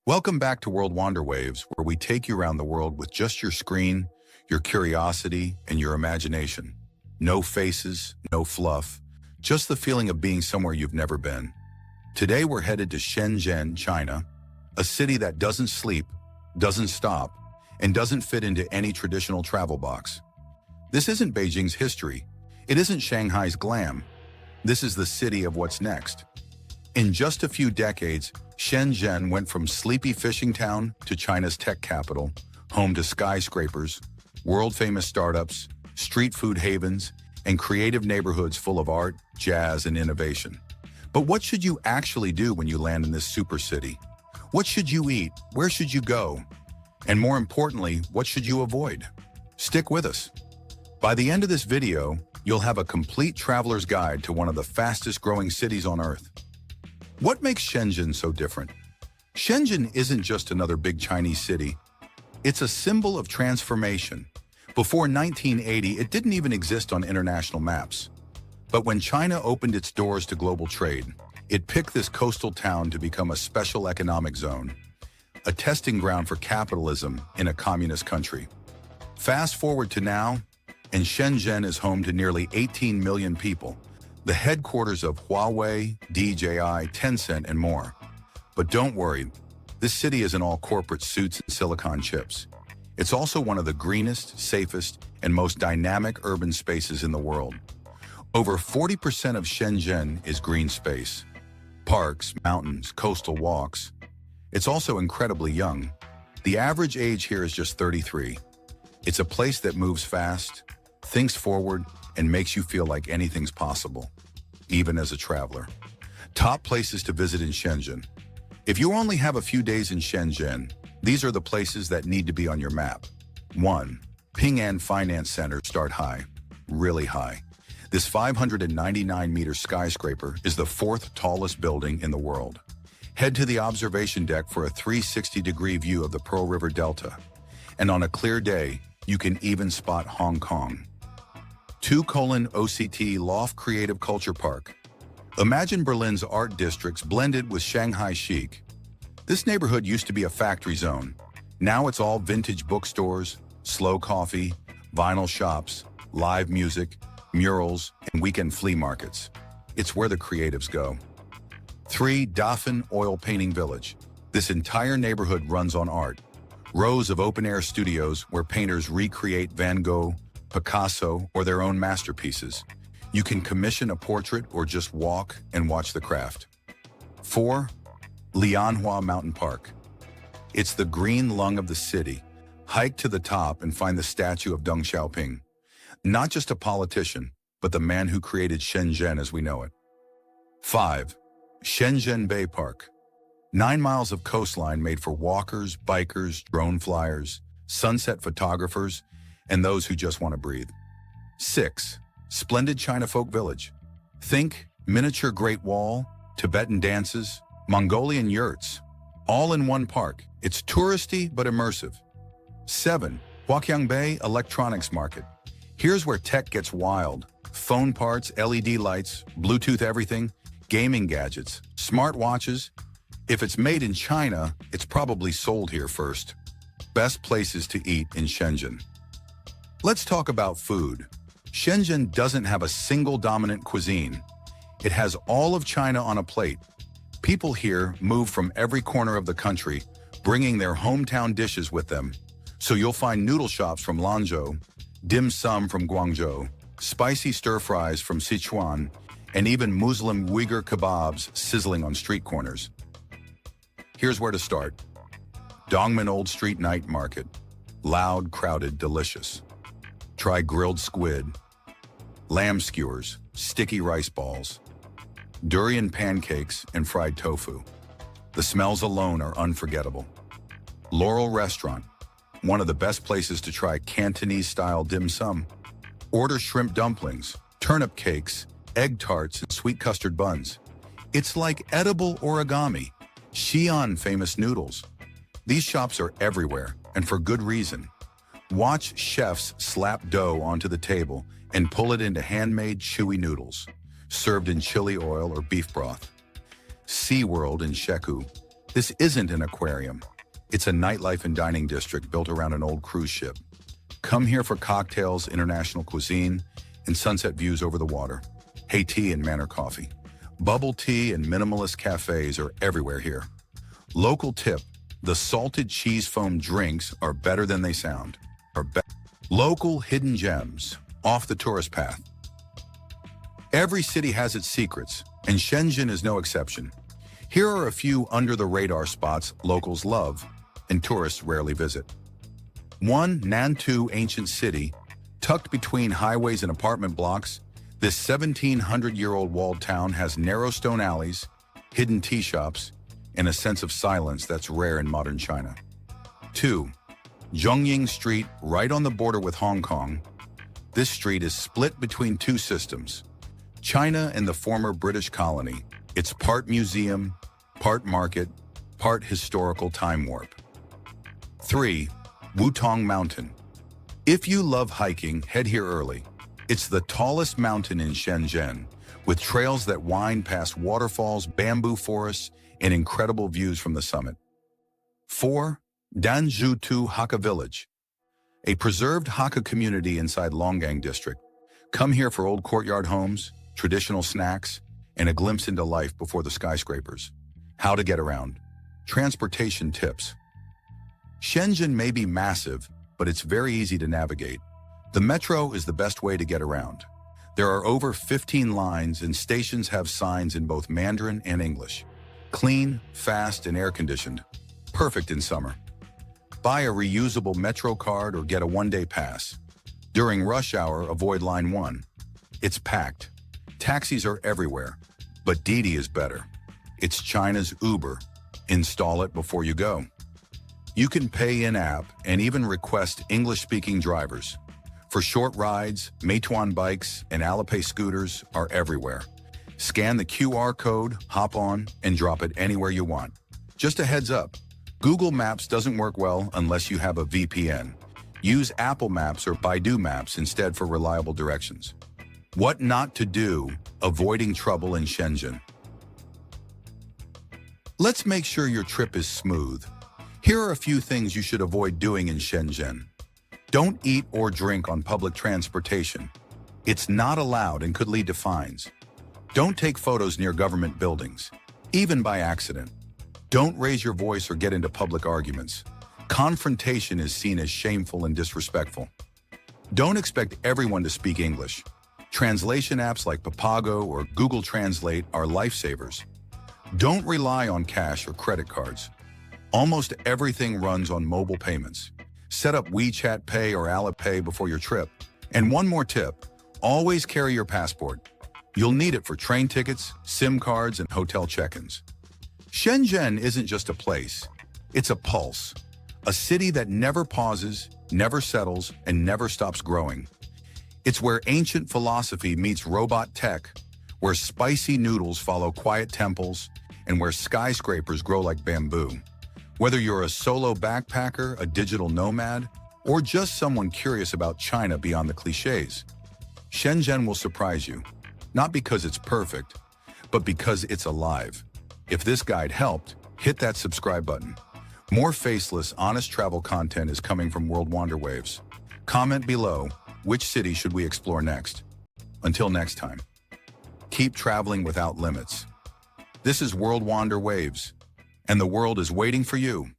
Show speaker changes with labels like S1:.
S1: Welcome back to World Wander Waves, where we take you around the world with just your screen, your curiosity, and your imagination. No faces, no fluff, just the feeling of being somewhere you've never been. Today we're headed to Shenzhen, China, a city that doesn't sleep, doesn't stop, and doesn't fit into any traditional travel box. This isn't Beijing's history. It isn't Shanghai's glam. This is the city of what's next. In just a few decades, Shenzhen went from sleepy fishing town to China's tech capital, home to skyscrapers, world-famous startups, street food havens, and creative neighborhoods full of art, jazz, and innovation. But what should you actually do when you land in this super city? What should you eat? Where should you go? And more importantly, what should you avoid? Stick with us. By the end of this video, you'll have a complete traveler's guide to one of the fastest-growing cities on Earth. What makes Shenzhen so different? Shenzhen isn't just another big Chinese city. It's a symbol of transformation. Before 1980, it didn't even exist on international maps. But when China opened its doors to global trade, it picked this coastal town to become a special economic zone, a testing ground for capitalism in a communist country. Fast forward to now, and Shenzhen is home to nearly 18 million people, the headquarters of Huawei, DJI, Tencent, and more. But don't worry, this city isn't all corporate suits and silicon chips. It's also one of the greenest, safest, and most dynamic urban spaces in the world. Over 40% of Shenzhen is green space. Parks, mountains, coastal walks. It's also incredibly young. The average age here is just 33. It's a place that moves fast, thinks forward, and makes you feel like anything's possible, even as a traveler. Top places to visit in Shenzhen. If you only have a few days in Shenzhen, these are the places that need to be on your map. 1. Ping An Finance Center. Start high, really high. This 599-meter skyscraper is the 4th tallest building in the world. Head to the observation deck for a 360-degree view of the Pearl River Delta. And on a clear day, you can even spot Hong Kong. 2. OCT Loft Creative Culture Park. Imagine Berlin's art districts blended with Shanghai chic. This neighborhood used to be a factory zone. Now it's all vintage bookstores, slow coffee, vinyl shops, live music, murals, and weekend flea markets. It's where the creatives go. 3. Dauphin Oil Painting Village. This entire neighborhood runs on art. Rows of open-air studios where painters recreate Van Gogh, Picasso, or their own masterpieces. You can commission a portrait or just walk and watch the craft. 4. Lianhua Mountain Park. It's the green lung of the city. Hike to the top and find the statue of Deng Xiaoping. Not just a politician, but the man who created Shenzhen as we know it. 5. Shenzhen Bay Park. 9 miles of coastline made for walkers, bikers, drone flyers, sunset photographers, and those who just want to breathe. 6. Splendid China Folk Village. Think miniature Great Wall, Tibetan dances, Mongolian yurts, all in one park. It's touristy but immersive. 7. Huaqiang Bay Electronics Market. Here's where tech gets wild. Phone parts, LED lights, Bluetooth everything, gaming gadgets, smart watches. If it's made in China, it's probably sold here first. Best places to eat in Shenzhen. Let's talk about food. Shenzhen doesn't have a single dominant cuisine. It has all of China on a plate. People here move from every corner of the country, bringing their hometown dishes with them. So you'll find noodle shops from Lanzhou, dim sum from Guangzhou, spicy stir-fries from Sichuan, and even Muslim Uyghur kebabs sizzling on street corners. Here's where to start. Dongmen Old Street Night Market. Loud, crowded, delicious. Try grilled squid, lamb skewers, sticky rice balls, durian pancakes, and fried tofu. The smells alone are unforgettable. Laurel Restaurant, one of the best places to try Cantonese-style dim sum. Order shrimp dumplings, turnip cakes, egg tarts, and sweet custard buns. It's like edible origami. Xi'an famous noodles. These shops are everywhere, and for good reason. Watch chefs slap dough onto the table and pull it into handmade chewy noodles, served in chili oil or beef broth. SeaWorld in Shekou. This isn't an aquarium. It's a nightlife and dining district built around an old cruise ship. Come here for cocktails, international cuisine, and sunset views over the water. Haiti and Manor coffee. Bubble tea and minimalist cafes are everywhere here. Local tip, the salted cheese foam drinks are better than they sound. Local hidden gems, off the tourist path. Every city has its secrets, and Shenzhen is no exception. Here are a few under-the-radar spots locals love and tourists rarely visit. 1. Nantou Ancient City. Tucked between highways and apartment blocks, this 1,700-year-old walled town has narrow stone alleys, hidden tea shops, and a sense of silence that's rare in modern China. 2. Zhongying Street, right on the border with Hong Kong. This street is split between two systems, China and the former British colony. It's part museum, part market, part historical time warp. 3. Wutong Mountain. If you love hiking, head here early. It's the tallest mountain in Shenzhen, with trails that wind past waterfalls, bamboo forests, and incredible views from the summit. 4. Danzhutu Hakka Village, a preserved Hakka community inside Longgang District. Come here for old courtyard homes, traditional snacks, and a glimpse into life before the skyscrapers. How to get around. Transportation tips. Shenzhen may be massive, but it's very easy to navigate. The metro is the best way to get around. There are over 15 lines, and stations have signs in both Mandarin and English. Clean, fast, and air-conditioned. Perfect in summer. Buy a reusable metro card or get a one-day pass. During rush hour, avoid line 1. It's packed. Taxis are everywhere, but Didi is better. It's China's Uber. Install it before you go. You can pay in-app and even request English-speaking drivers. For short rides, Meituan bikes and Alipay scooters are everywhere. Scan the QR code, hop on, and drop it anywhere you want. Just a heads up, Google Maps doesn't work well unless you have a VPN. Use Apple Maps or Baidu Maps instead for reliable directions. What not to do, avoiding trouble in Shenzhen. Let's make sure your trip is smooth. Here are a few things you should avoid doing in Shenzhen. Don't eat or drink on public transportation. It's not allowed and could lead to fines. Don't take photos near government buildings, even by accident. Don't raise your voice or get into public arguments. Confrontation is seen as shameful and disrespectful. Don't expect everyone to speak English. Translation apps like Papago or Google Translate are lifesavers. Don't rely on cash or credit cards. Almost everything runs on mobile payments. Set up WeChat Pay or Alipay before your trip. And one more tip, always carry your passport. You'll need it for train tickets, SIM cards, and hotel check-ins. Shenzhen isn't just a place, it's a pulse. A city that never pauses, never settles, and never stops growing. It's where ancient philosophy meets robot tech, where spicy noodles follow quiet temples, and where skyscrapers grow like bamboo. Whether you're a solo backpacker, a digital nomad, or just someone curious about China beyond the cliches, Shenzhen will surprise you, not because it's perfect, but because it's alive. If this guide helped, hit that subscribe button. More faceless, honest travel content is coming from World Wander Waves. Comment below, which city should we explore next? Until next time, keep traveling without limits. This is World Wander Waves, and the world is waiting for you.